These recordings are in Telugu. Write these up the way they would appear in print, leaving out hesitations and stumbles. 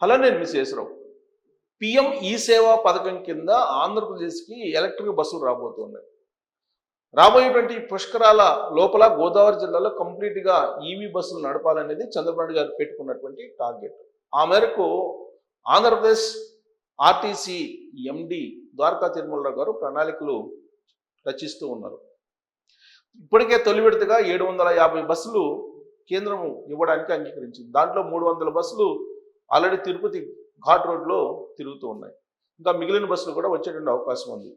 హలో, నేను మిస్ చేసరావు. పిఎం ఈ సేవా పథకం కింద ఆంధ్రప్రదేశ్కి ఎలక్ట్రిక్ బస్సులు రాబోతున్నాయి. రాబోయేటువంటి పుష్కరాల లోపల గోదావరి జిల్లాలో కంప్లీట్గా ఈవీ బస్సులు నడపాలనేది చంద్రబాబు నాయుడు గారు పెట్టుకున్నటువంటి టార్గెట్. ఆ మేరకు ఆంధ్రప్రదేశ్ ఆర్టీసీ ఎండి ద్వారకా తిరుమలరావు గారు ప్రణాళికలు రచిస్తూ ఉన్నారు. ఇప్పటికే తొలి విడతగా 750 బస్సులు కేంద్రం ఇవ్వడానికి అంగీకరించింది. దాంట్లో 300 బస్సులు ఆల్రెడీ తిరుపతి ఘాట్ రోడ్లో తిరుగుతూ ఉన్నాయి. ఇంకా మిగిలిన బస్సులు కూడా వచ్చేటువంటి అవకాశం ఉంది.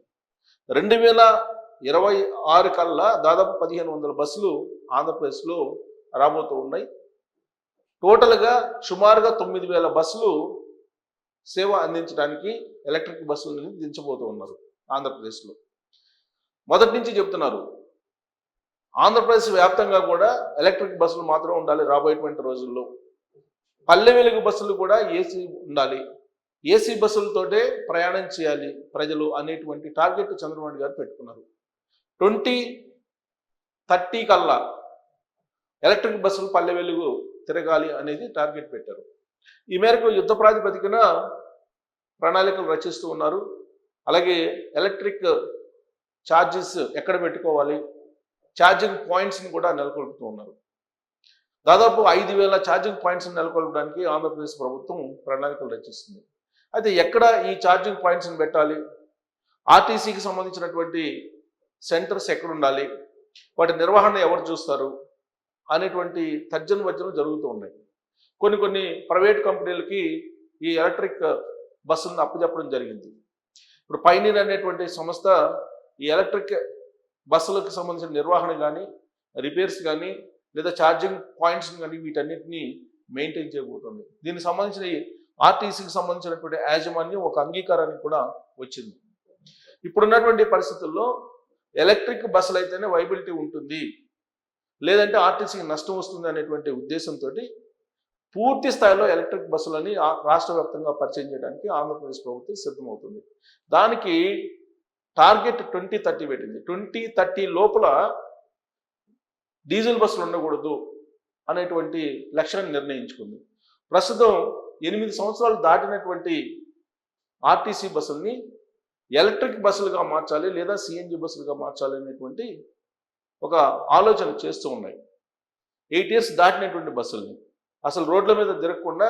2026 కల్లా దాదాపు 1500 బస్సులు ఆంధ్రప్రదేశ్లో రాబోతూ ఉన్నాయి. టోటల్గా సుమారుగా 9000 బస్సులు సేవ అందించడానికి ఎలక్ట్రిక్ బస్సులను దించబోతూ ఉన్నారు ఆంధ్రప్రదేశ్లో. మొదటి నుంచి చెప్తున్నారు, ఆంధ్రప్రదేశ్ వ్యాప్తంగా కూడా ఎలక్ట్రిక్ బస్సులు మాత్రం ఉండాలి. రాబోయేటువంటి రోజుల్లో పల్లె వెలుగు బస్సులు కూడా ఏసీ ఉండాలి, ఏసీ బస్సులతోటే ప్రయాణం చేయాలి ప్రజలు అనేటువంటి టార్గెట్ చంద్రబాబు నాయుడు గారు పెట్టుకున్నారు. 2030 కల్లా ఎలక్ట్రిక్ బస్సులు పల్లె వెలుగు తిరగాలి అనేది టార్గెట్ పెట్టారు. ఈ మేరకు యుద్ధ ప్రాతిపదికన ప్రణాళికలు రచిస్తూ ఉన్నారు. అలాగే ఎలక్ట్రిక్ ఛార్జెస్ ఎక్కడ పెట్టుకోవాలి, ఛార్జింగ్ పాయింట్స్ని కూడా నెలకొల్పుతూ ఉన్నారు. దాదాపు 5000 ఛార్జింగ్ పాయింట్స్ని నెలకొల్పడానికి ఆంధ్రప్రదేశ్ ప్రభుత్వం ప్రణాళికలు రచిస్తుంది. అయితే ఎక్కడ ఈ ఛార్జింగ్ పాయింట్స్ని పెట్టాలి, ఆర్టీసీకి సంబంధించినటువంటి సెంటర్స్ ఎక్కడ ఉండాలి, వాటి నిర్వహణ ఎవరు చూస్తారు అనేటువంటి తర్జన భర్జనలు జరుగుతూ ఉన్నాయి. కొన్ని ప్రైవేట్ కంపెనీలకి ఈ ఎలక్ట్రిక్ బస్సులను అప్పచెప్పడం జరిగింది. ఇప్పుడు పైనీర్ అనేటువంటి సంస్థ ఈ ఎలక్ట్రిక్ బస్సులకు సంబంధించిన నిర్వహణ కానీ, రిపేర్స్ కానీ, లేదా ఛార్జింగ్ పాయింట్స్ కానీ వీటన్నిటిని మెయింటైన్ చేయబోతుంది. దీనికి సంబంధించిన ఆర్టీసీకి సంబంధించినటువంటి యాజమాన్యం ఒక అంగీకారానికి కూడా వచ్చింది. ఇప్పుడున్నటువంటి పరిస్థితుల్లో ఎలక్ట్రిక్ బస్సులు అయితేనే వైబిలిటీ ఉంటుంది, లేదంటే ఆర్టీసీకి నష్టం వస్తుంది అనేటువంటి ఉద్దేశంతో పూర్తి స్థాయిలో ఎలక్ట్రిక్ బస్సులని రాష్ట్ర వ్యాప్తంగా పరిచయం చేయడానికి ఆంధ్రప్రదేశ్ ప్రభుత్వం సిద్ధమవుతుంది. దానికి టార్గెట్ 2030 పెట్టింది. 2030 లోపల డీజిల్ బస్సులు ఉండకూడదు అనేటువంటి లక్ష్యాన్ని నిర్ణయించుకుంది. ప్రస్తుతం 8 సంవత్సరాలు దాటినటువంటి ఆర్టీసీ బస్సుల్ని ఎలక్ట్రిక్ బస్సులుగా మార్చాలి, లేదా సిఎన్జి బస్సులుగా మార్చాలి అనేటువంటి ఒక ఆలోచన చేస్తూ ఉన్నాయి. 8 years దాటినటువంటి బస్సుల్ని అసలు రోడ్ల మీద తిరగకుండా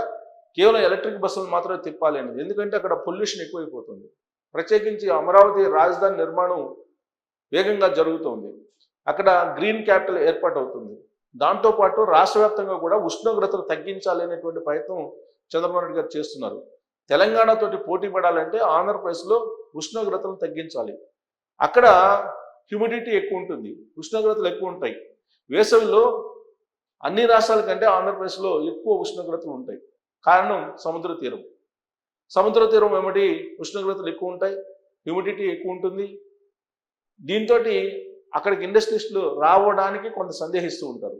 కేవలం ఎలక్ట్రిక్ బస్సులు మాత్రమే తిప్పాలి అనేది. ఎందుకంటే అక్కడ పొల్యూషన్ ఎక్కువైపోతుంది. ప్రత్యేకించి అమరావతి రాజధాని నిర్మాణం వేగంగా జరుగుతుంది. అక్కడ గ్రీన్ క్యాపిటల్ ఏర్పాటు అవుతుంది. దాంతోపాటు రాష్ట్ర వ్యాప్తంగా కూడా ఉష్ణోగ్రతలు తగ్గించాలి అనేటువంటి ప్రయత్నం చంద్రబాబు నాయుడు గారు చేస్తున్నారు. తెలంగాణతోటి పోటీ పడాలంటే ఆంధ్రప్రదేశ్లో ఉష్ణోగ్రతలు తగ్గించాలి. అక్కడ హ్యూమిడిటీ ఎక్కువ ఉంటుంది, ఉష్ణోగ్రతలు ఎక్కువ ఉంటాయి. వేసవిలో అన్ని రాష్ట్రాల కంటే ఆంధ్రప్రదేశ్లో ఎక్కువ ఉష్ణోగ్రతలు ఉంటాయి. కారణం సముద్ర తీరం. సముద్ర తీరం వెంబడి ఉష్ణోగ్రతలు ఎక్కువ ఉంటాయి, హ్యూమిడిటీ ఎక్కువ ఉంటుంది. దీంతో అక్కడికి ఇండస్ట్రీస్లు రావడానికి కొంత సందేహిస్తూ ఉంటారు.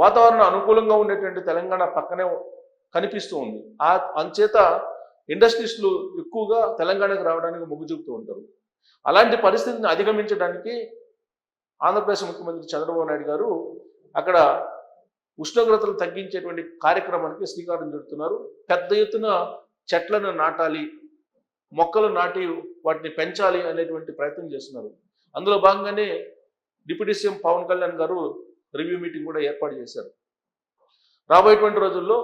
వాతావరణం అనుకూలంగా ఉండేటువంటి తెలంగాణ పక్కనే కనిపిస్తూ ఉంది. అంచేత ఇండస్ట్రీస్లు ఎక్కువగా తెలంగాణకు రావడానికి మొగ్గు చూపుతూ ఉంటారు. అలాంటి పరిస్థితిని అధిగమించడానికి ఆంధ్రప్రదేశ్ ముఖ్యమంత్రి చంద్రబాబు నాయుడు గారు అక్కడ ఉష్ణోగ్రతలు తగ్గించేటువంటి కార్యక్రమానికి శ్రీకారం చుడుతున్నారు. పెద్ద ఎత్తున చెట్లను నాటాలి, మొక్కలు నాటి వాటిని పెంచాలి అనేటువంటి ప్రయత్నం చేస్తున్నారు. అందులో భాగంగానే డిప్యూటీ సీఎం పవన్ కళ్యాణ్ గారు రివ్యూ మీటింగ్ కూడా ఏర్పాటు చేశారు. రాబోయేటువంటి రోజుల్లో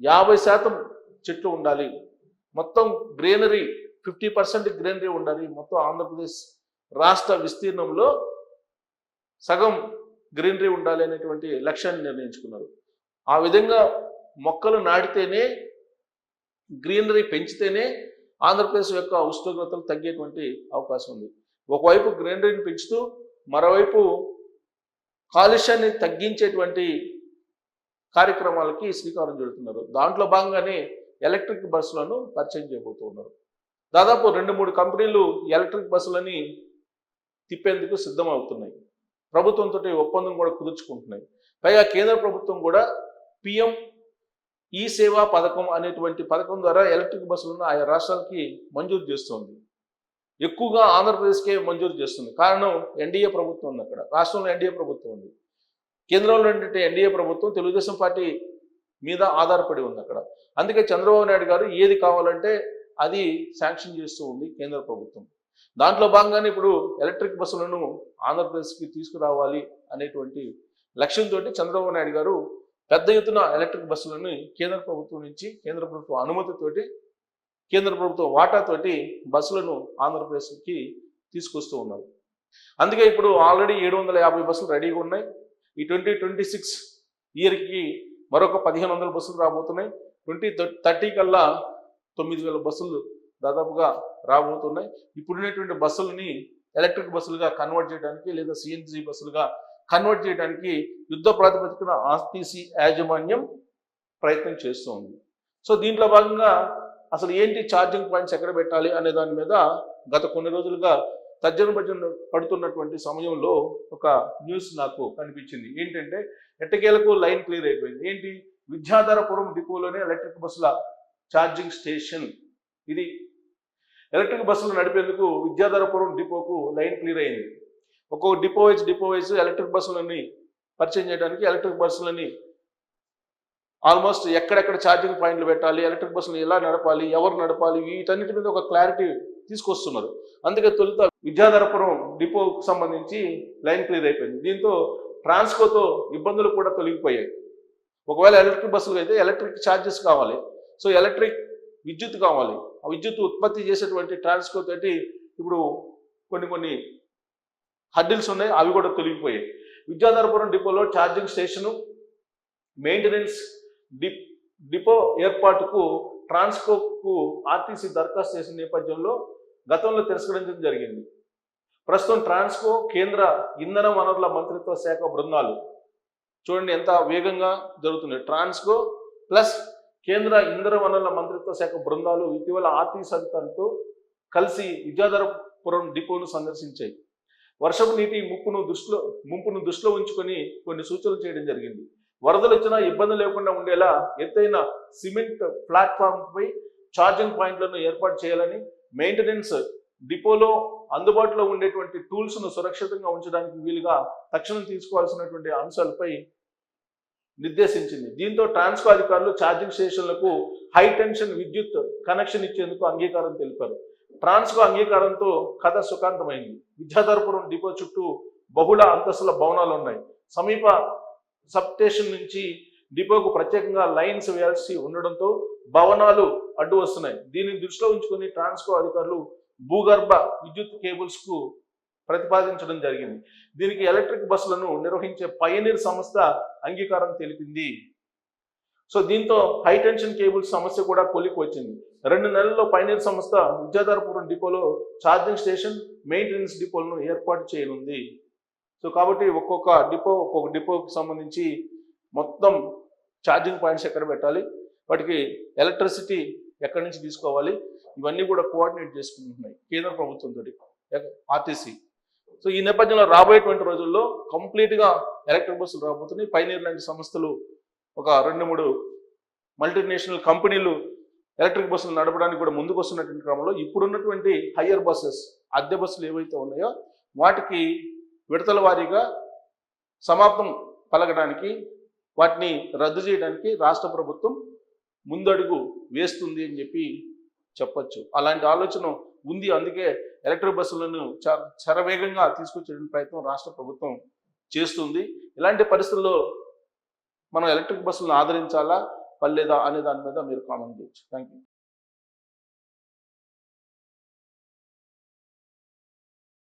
50% చెట్లు ఉండాలి, మొత్తం గ్రీనరీ 50% గ్రీనరీ ఉండాలి, మొత్తం ఆంధ్రప్రదేశ్ రాష్ట్ర విస్తీర్ణంలో సగం గ్రీనరీ ఉండాలి అనేటువంటి లక్ష్యాన్ని నిర్ణయించుకున్నారు. ఆ విధంగా మొక్కలు నాటితేనే, గ్రీనరీ పెంచితేనే ఆంధ్రప్రదేశ్ యొక్క ఉష్ణోగ్రతలు తగ్గేటువంటి అవకాశం ఉంది. ఒకవైపు గ్రీనరీని పెంచుతూ మరోవైపు కాలుష్యాన్ని తగ్గించేటువంటి కార్యక్రమాలకి శ్రీకారం చుడుతున్నారు. దాంట్లో భాగంగానే ఎలక్ట్రిక్ బస్సులను పరిచయం చేయబోతూ ఉన్నారు. దాదాపు 2-3 కంపెనీలు ఎలక్ట్రిక్ బస్సులని తిప్పేందుకు సిద్ధమవుతున్నాయి. ప్రభుత్వంతో ఒప్పందం కూడా కుదుర్చుకుంటున్నాయి. పైగా కేంద్ర ప్రభుత్వం కూడా పిఎం ఈ సేవా పథకం అనేటువంటి పథకం ద్వారా ఎలక్ట్రిక్ బస్సులను ఆయా రాష్ట్రాలకి మంజూరు చేస్తుంది. ఎక్కువగా ఆంధ్రప్రదేశ్కే మంజూరు చేస్తుంది. కారణం ఎన్డీఏ ప్రభుత్వం ఉంది. అక్కడ రాష్ట్రంలో ఎన్డీఏ ప్రభుత్వం ఉంది. కేంద్రంలో ఏంటంటే ఎన్డీఏ ప్రభుత్వం, తెలుగుదేశం పార్టీ మీద ఆధారపడి ఉంది అక్కడ. అందుకే చంద్రబాబు నాయుడు గారు ఏది కావాలంటే అది శాంక్షన్ చేస్తూ ఉంది కేంద్ర ప్రభుత్వం. దాంట్లో భాగంగానే ఇప్పుడు ఎలక్ట్రిక్ బస్సులను ఆంధ్రప్రదేశ్కి తీసుకురావాలి అనేటువంటి లక్ష్యంతో చంద్రబాబు నాయుడు గారు పెద్ద ఎత్తున ఎలక్ట్రిక్ బస్సులను కేంద్ర ప్రభుత్వం నుంచి కేంద్ర ప్రభుత్వ అనుమతితోటి కేంద్ర ప్రభుత్వ వాటాతోటి బస్సులను ఆంధ్రప్రదేశ్కి తీసుకొస్తూ ఉన్నారు. అందుకే ఇప్పుడు ఆల్రెడీ 750 బస్సులు రెడీగా ఉన్నాయి. ఈ 2026 ఇయర్కి మరొక 1500 బస్సులు రాబోతున్నాయి. 2030 కల్లా 9000 బస్సులు దాదాపుగా రాబోతున్నాయి. ఇప్పుడున్నటువంటి బస్సులని ఎలక్ట్రిక్ బస్సులుగా కన్వర్ట్ చేయడానికి లేదా సిఎన్జి బస్సులుగా కన్వర్ట్ చేయడానికి యుద్ధ ప్రాతిపదికన ఆర్టీసీ యాజమాన్యం ప్రయత్నం చేస్తూ ఉంది. సో దీంట్లో భాగంగా అసలు ఏంటి ఛార్జింగ్ పాయింట్స్ ఎక్కడ పెట్టాలి అనే దాని మీద గత కొన్ని రోజులుగా తర్జన భర్జన పడుతున్నటువంటి సమయంలో ఒక న్యూస్ నాకు కనిపించింది. ఏంటంటే ఎట్టకేలకు లైన్ క్లియర్ అయిపోయింది. ఏంటి, విద్యాధరపురం డిపోలోనే ఎలక్ట్రిక్ బస్సుల ఛార్జింగ్ స్టేషన్. ఇది ఎలక్ట్రిక్ బస్సులు నడిపేందుకు విద్యాధరపురం డిపోకు లైన్ క్లియర్ అయింది. ఒక్కొక్క డిపో వైజ్ ఎలక్ట్రిక్ బస్సులని పరిచయం చేయడానికి ఎలక్ట్రిక్ బస్సులని ఆల్మోస్ట్ ఎక్కడెక్కడ ఛార్జింగ్ పాయింట్లు పెట్టాలి, ఎలక్ట్రిక్ బస్సులు ఎలా నడపాలి, ఎవరు నడపాలి, వీటన్నిటి మీద ఒక క్లారిటీ తీసుకొస్తున్నారు. అందుకే తొలుత విద్యాధరపురం డిపోకు సంబంధించి లైన్ క్లియర్ అయిపోయింది. దీంతో ట్రాన్స్కోతో ఇబ్బందులు కూడా తొలగిపోయాయి. ఒకవేళ ఎలక్ట్రిక్ బస్సులు అయితే ఎలక్ట్రిక్ ఛార్జెస్ కావాలి, సో ఎలక్ట్రిక్ విద్యుత్ కావాలి. ఆ విద్యుత్ ఉత్పత్తి చేసేటువంటి ట్రాన్స్కో తోటి ఇప్పుడు కొన్ని హడ్డిల్స్ ఉన్నాయి, అవి కూడా తొలగిపోయాయి. విద్యాధరపురం డిపోలో ఛార్జింగ్ స్టేషను మెయింటెనెన్స్ డిపో ఏర్పాటుకు ట్రాన్స్కోకు ఆర్టీసీ దరఖాస్తు చేసిన నేపథ్యంలో గతంలో తిరస్కరించడం జరిగింది. ప్రస్తుతం ట్రాన్స్కో కేంద్ర ఇంధన వనరుల మంత్రిత్వ శాఖ బృందాలు చూడండి ఎంత వేగంగా జరుగుతుంది. ట్రాన్స్కో ప్లస్ కేంద్ర ఇంధన వనరుల మంత్రిత్వ శాఖ బృందాలు ఇటీవల ఆర్టీసీ అధికారులతో కలిసి విద్యాధరపురం డిపోను సందర్శించాయి. వర్షపు నీటి ముంపును దృష్టిలో ఉంచుకొని కొన్ని సూచనలు చేయడం జరిగింది. వరదలు వచ్చినా ఇబ్బంది లేకుండా ఉండేలా ఎత్తైన సిమెంట్ ప్లాట్ఫామ్పై ఛార్జింగ్ పాయింట్లను ఏర్పాటు చేయాలని, మెయింటెనెన్స్ డిపోలో అందుబాటులో ఉండేటువంటి టూల్స్ను సురక్షితంగా ఉంచడానికి వీలుగా తక్షణం తీసుకోవాల్సినటువంటి అంశాలపై నిర్దేశించింది. దీంతో ట్రాన్స్కో అధికారులు ఛార్జింగ్ స్టేషన్లకు హై టెన్షన్ విద్యుత్ కనెక్షన్ ఇచ్చేందుకు అంగీకారం తెలిపారు. ట్రాన్స్కో అంగీకారంతో కథ సుఖాంతమైంది. విద్యాధరపురం డిపో చుట్టూ బహుళ అంతస్తుల భవనాలు ఉన్నాయి. సమీప సబ్ స్టేషన్ నుంచి డిపోకు ప్రత్యేకంగా లైన్స్ వేయాల్సి ఉండడంతో భవనాలు అడ్డు వస్తున్నాయి. దీనిని దృష్టిలో ఉంచుకొని ట్రాన్స్కో అధికారులు భూగర్భ విద్యుత్ కేబుల్స్ కు ప్రతిపాదించడం జరిగింది. దీనికి ఎలక్ట్రిక్ బస్సులను నిర్వహించే పయనీర్ సంస్థ అంగీకారం తెలిపింది. సో దీంతో హై టెన్షన్ కేబుల్స్ సమస్య కూడా కొలికి వచ్చింది. 2 నెలల్లో పయనీర్ సంస్థ విద్యాధరపురం డిపోలో ఛార్జింగ్ స్టేషన్ మెయింటెనెన్స్ డిపోలను ఏర్పాటు చేయనుంది. సో కాబట్టి ఒక్కొక్క డిపోకి సంబంధించి మొత్తం ఛార్జింగ్ పాయింట్స్ ఎక్కడ పెట్టాలి, వాటికి ఎలక్ట్రిసిటీ ఎక్కడి నుంచి తీసుకోవాలి, ఇవన్నీ కూడా కోఆర్డినేట్ చేసుకుంటున్నాయి కేంద్ర ప్రభుత్వంతో ఆర్టీసీ. సో ఈ నేపథ్యంలో రాబోయేటువంటి రోజుల్లో కంప్లీట్గా ఎలక్ట్రిక్ బస్సులు రాబోతున్నాయి. పైనీర్ లాంటి సంస్థలు ఒక 2-3 మల్టీనేషనల్ కంపెనీలు ఎలక్ట్రిక్ బస్సులు నడపడానికి కూడా ముందుకు వస్తున్నటువంటి క్రమంలో ఇప్పుడున్నటువంటి హయ్యర్ బస్సెస్ అద్దె బస్సులు ఏవైతే ఉన్నాయో వాటికి విడతల వారీగా సమాప్తం పలకడానికి, వాటిని రద్దు చేయడానికి రాష్ట్ర ప్రభుత్వం ముందడుగు వేస్తుంది అని చెప్పొచ్చు. అలాంటి ఆలోచన ఉంది. అందుకే ఎలక్ట్రిక్ బస్సులను శరవేగంగా తీసుకొచ్చే ప్రయత్నం రాష్ట్ర ప్రభుత్వం చేస్తుంది. ఇలాంటి పరిస్థితుల్లో మనం ఎలక్ట్రిక్ బస్సులను ఆదరించాలా పర్లేదా అనే దాని మీద మీరు కామెంట్ చేయొచ్చు. Thank you.